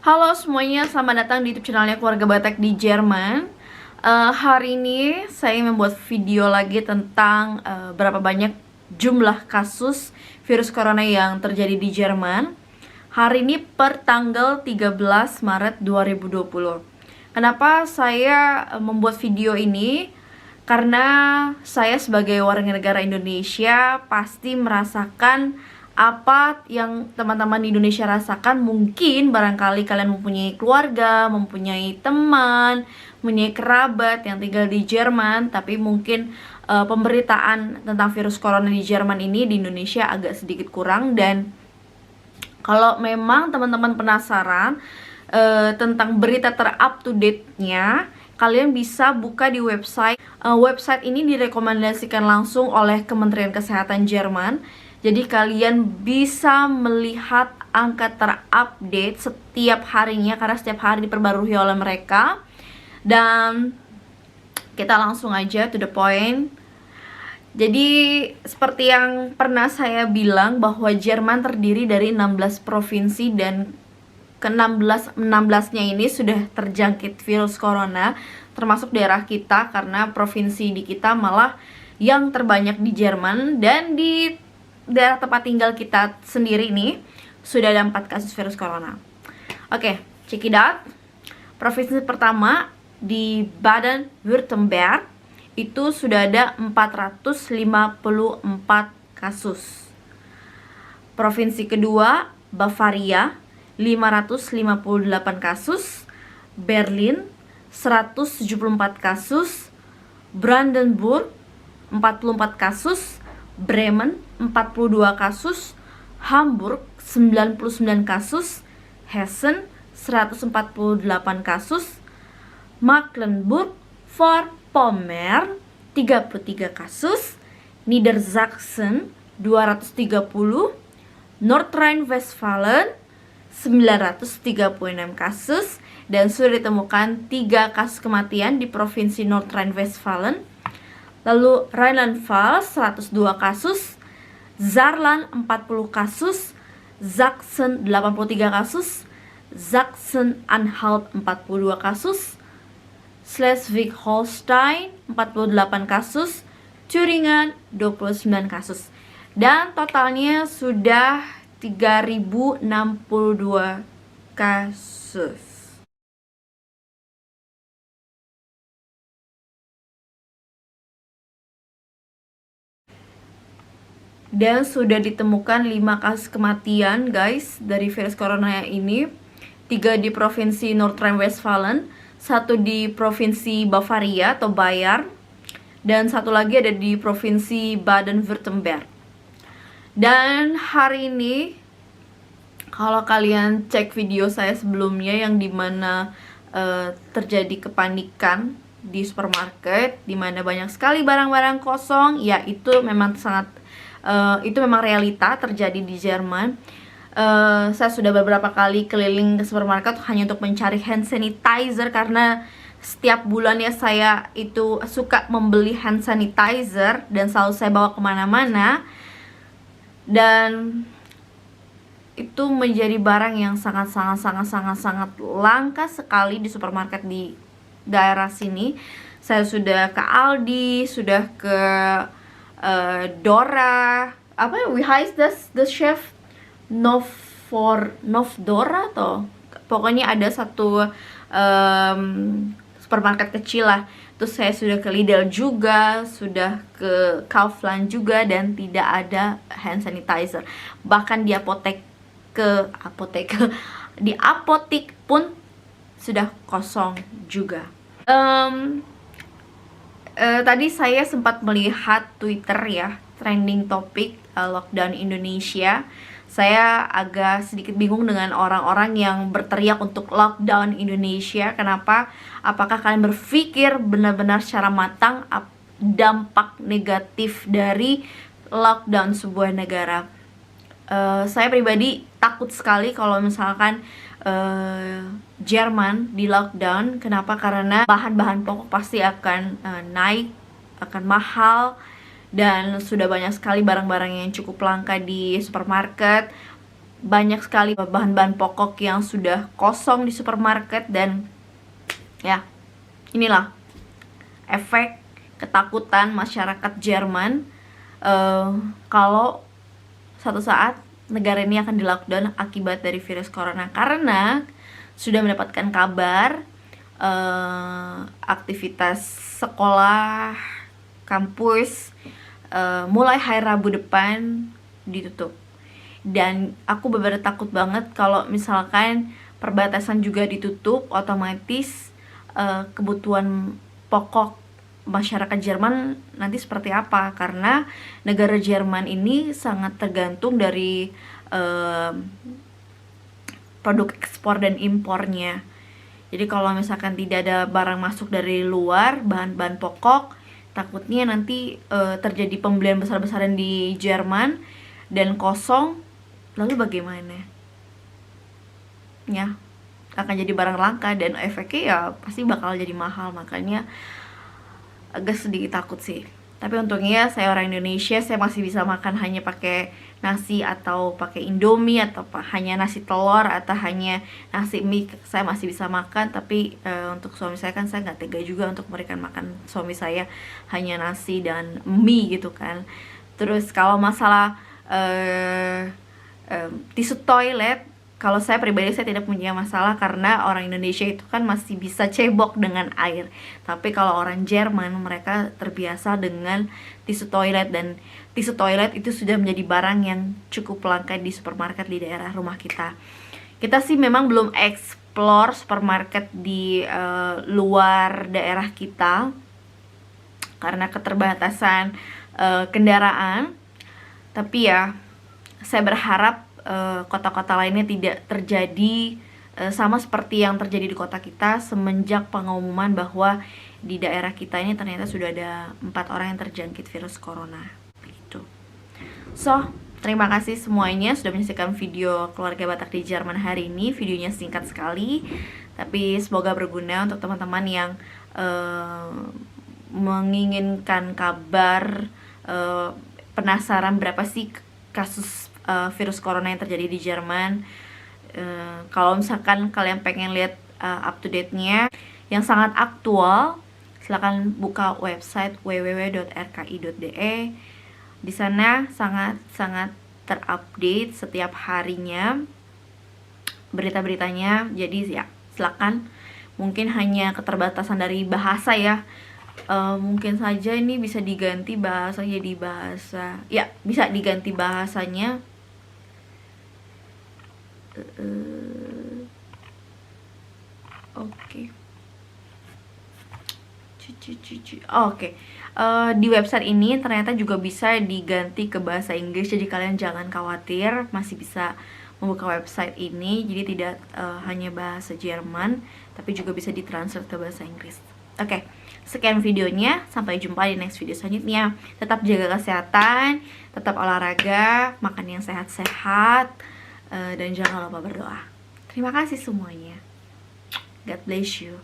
Halo semuanya, selamat datang di YouTube channelnya Keluarga Batak di Jerman. Hari ini saya membuat video lagi tentang berapa banyak jumlah kasus virus corona yang terjadi di Jerman. Hari ini per tanggal 13 Maret 2020. Kenapa saya membuat video ini? Karena saya sebagai warga negara Indonesia pasti merasakan apa yang teman-teman di Indonesia rasakan. Mungkin barangkali kalian mempunyai keluarga, mempunyai teman, mempunyai kerabat yang tinggal di Jerman, tapi mungkin pemberitaan tentang virus corona di Jerman ini di Indonesia agak sedikit kurang. Dan kalau memang teman-teman penasaran tentang berita ter-up to date-nya, kalian bisa buka di website. Website ini direkomendasikan langsung oleh Kementerian Kesehatan Jerman. Jadi kalian bisa melihat angka terupdate setiap harinya, karena setiap hari diperbarui oleh mereka. Dan kita langsung aja to the point. Jadi seperti yang pernah saya bilang bahwa Jerman terdiri dari 16 provinsi, dan ke-16-nya ini sudah terjangkit virus corona, termasuk daerah kita, karena provinsi di kita malah yang terbanyak di Jerman. Dan di daerah tempat tinggal kita sendiri ini sudah ada 4 kasus virus corona. Oke, check it out. Provinsi pertama di Baden-Württemberg itu sudah ada 454 kasus. Provinsi kedua Bavaria 558 kasus, Berlin 174 kasus, Brandenburg 44 kasus, Bremen 42 kasus, Hamburg 99 kasus, Hessen 148 kasus, Mecklenburg-Vorpommern 33 kasus, Niedersachsen 230, Nordrhein-Westfalen 936 kasus, dan sudah ditemukan 3 kasus kematian di provinsi Nordrhein-Westfalen. Lalu Rheinland-Pfalz 102 kasus, Saarland 40 kasus, Sachsen 83 kasus, Sachsen-Anhalt 42 kasus, Schleswig-Holstein 48 kasus, Thüringen 29 kasus. Dan totalnya sudah 3062 kasus. Dan sudah ditemukan 5 kasus kematian guys dari virus corona ini. 3 di provinsi Nordrhein-Westfalen, 1 di provinsi Bavaria atau Bayern, dan 1 lagi ada di provinsi Baden-Württemberg. Dan hari ini kalau kalian cek video saya sebelumnya yang dimana terjadi kepanikan di supermarket, dimana banyak sekali barang-barang kosong, ya itu memang itu memang realita terjadi di Jerman. Saya sudah beberapa kali keliling ke supermarket hanya untuk mencari hand sanitizer, karena setiap bulannya saya itu suka membeli hand sanitizer dan selalu saya bawa kemana-mana. Dan itu menjadi barang yang sangat langka sekali di supermarket di daerah sini. Saya sudah ke Aldi, sudah ke Dora, apa ya, wie heißt das, the chef Novdora atau pokoknya ada satu supermarket kecil lah. Terus saya sudah ke Lidl juga, sudah ke Kaufland juga, dan tidak ada hand sanitizer. Bahkan di apotek di apotik pun sudah kosong juga. Tadi saya sempat melihat Twitter ya, trending topik lockdown Indonesia. Saya agak sedikit bingung dengan orang-orang yang berteriak untuk lockdown Indonesia. Kenapa? Apakah kalian berpikir benar-benar secara matang dampak negatif dari lockdown sebuah negara? Saya pribadi takut sekali kalau misalkan Jerman di lockdown. Kenapa? Karena bahan-bahan pokok pasti akan naik, akan mahal, dan sudah banyak sekali barang-barang yang cukup langka di supermarket. banyak sekali bahan-bahan pokok yang sudah kosong di supermarket. Dan ya, inilah efek ketakutan masyarakat Jerman kalau suatu saat negara ini akan di-lockdown akibat dari virus corona, karena sudah mendapatkan kabar aktivitas sekolah, kampus mulai hari Rabu depan ditutup. Dan aku bener-bener takut banget kalau misalkan perbatasan juga ditutup, otomatis kebutuhan pokok masyarakat Jerman nanti seperti apa, karena negara Jerman ini sangat tergantung dari produk ekspor dan impornya. Jadi kalau misalkan tidak ada barang masuk dari luar, bahan-bahan pokok, takutnya nanti terjadi pembelian besar-besaran di Jerman dan kosong, lalu bagaimana? Ya, akan jadi barang langka dan efeknya ya pasti bakal jadi mahal. Makanya agak sedikit takut sih. Tapi untungnya saya orang Indonesia, saya masih bisa makan hanya pakai nasi atau pakai Indomie, atau hanya nasi telur, atau hanya nasi mie, saya masih bisa makan. Tapi untuk suami saya kan saya nggak tega juga untuk memberikan makan suami saya hanya nasi dan mie gitu kan. Terus kalau masalah tisu toilet, kalau saya pribadi saya tidak punya masalah, karena orang Indonesia itu kan masih bisa cebok dengan air. Tapi kalau orang Jerman, mereka terbiasa dengan tisu toilet, dan tisu toilet itu sudah menjadi barang yang cukup langka di supermarket di daerah rumah kita. Kita sih memang belum explore supermarket di luar daerah kita karena keterbatasan kendaraan. Tapi ya, saya berharap kota-kota lainnya tidak terjadi sama seperti yang terjadi di kota kita semenjak pengumuman bahwa di daerah kita ini ternyata sudah ada 4 orang yang terjangkit virus corona. Begitu. So, terima kasih semuanya sudah menyaksikan video keluarga Batak di Jerman hari ini. Videonya singkat sekali, tapi semoga berguna untuk teman-teman yang menginginkan kabar, penasaran berapa sih kasus virus corona yang terjadi di Jerman. Kalau misalkan kalian pengen lihat up to date-nya yang sangat aktual, silakan buka website www.rki.de. Di sana sangat terupdate setiap harinya berita-beritanya. Jadi ya, silakan. Mungkin hanya keterbatasan dari bahasa ya. Mungkin saja ini bisa diganti bahasa jadi bahasa, ya bisa diganti bahasanya. Oke. Di website ini ternyata juga bisa diganti ke bahasa Inggris, jadi kalian jangan khawatir, masih bisa membuka website ini. Jadi tidak hanya bahasa Jerman, tapi juga bisa ditransfer ke bahasa Inggris. Oke, sekian videonya, sampai jumpa di next video selanjutnya. Tetap jaga kesehatan, tetap olahraga, makan yang sehat-sehat, dan jangan lupa berdoa. Terima kasih semuanya. God bless you.